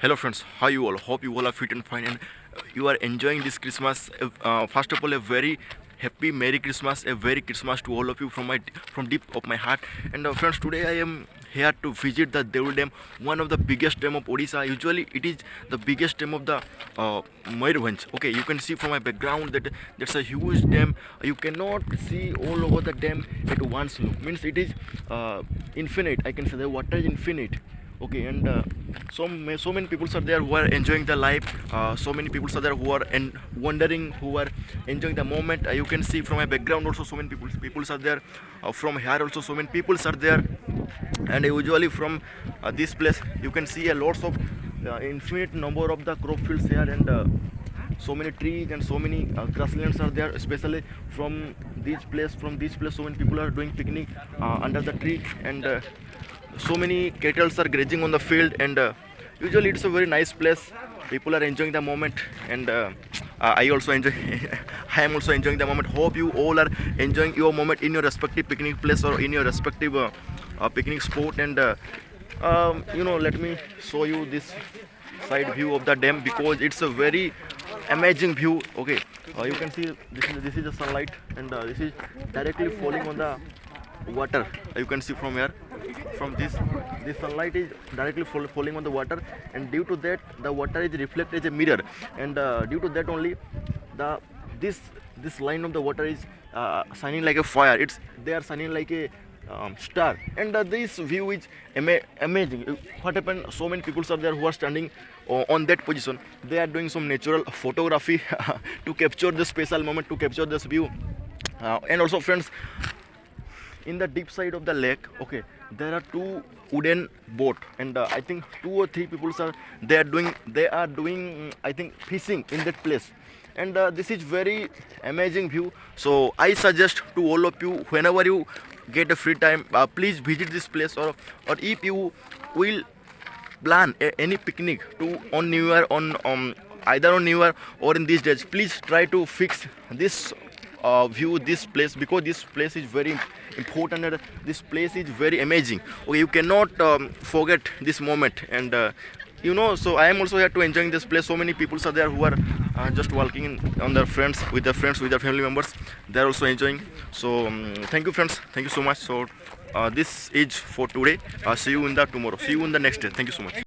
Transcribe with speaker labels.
Speaker 1: Hello friends, how you all? Hope you all are fit and fine and you are enjoying this Christmas. First of all, a very happy Merry Christmas, a very Christmas to all of you from deep of my heart. And friends, today I am here to visit the Deul Dam, one of the biggest dam of Odisha. Usually it is the biggest dam of the Mayurbhanj. Okay, you can see from my background that that's a huge dam. You cannot see all over the dam at once look. Means it is infinite. I can say the water is infinite. Okay, and so many people are there who are enjoying the life. So many people are there who are wondering, who are enjoying the moment. You can see from my background also so many people are there. From here also so many people are there, and usually from this place you can see a lots of infinite number of the crop fields here, and so many trees and so many grasslands are there, especially from this place so many people are doing picnic under the tree, and so many cattle are grazing on the field, and usually it's a very nice place. People are enjoying the moment, and I also enjoy I am also enjoying the moment. Hope you all are enjoying your moment in your respective picnic place or in your respective picnic spot. And let me show you this side view of the dam, because it's a very amazing view. Okay, you can see this is the sunlight, and this is directly falling on the water. You can see from here, from this sunlight is directly falling on the water, and due to that the water is reflected as a mirror, and due to that only this line of the water is shining like a fire. They are shining like a star, and this view is amazing. What happened, so many people are there who are standing on that position. They are doing some natural photography to capture this special moment, to capture this view. And also friends, in the deep side of the lake, okay, there are two wooden boat, and I think 2 or 3 people are doing I think fishing in that place, and this is very amazing view. So I suggest to all of you, whenever you get a free time, please visit this place, or if you will plan any picnic on New Year, on either on New Year or in these days, please try to fix this view this place, because this place is very important, and this place is very amazing. Okay, you cannot forget this moment, and so I am also here to enjoying this place. So many people are there who are just walking on their friends, with their family members. They are also enjoying. So thank you friends, thank you so much. So this is for today. See you in the tomorrow, see you in the next day. Thank you so much.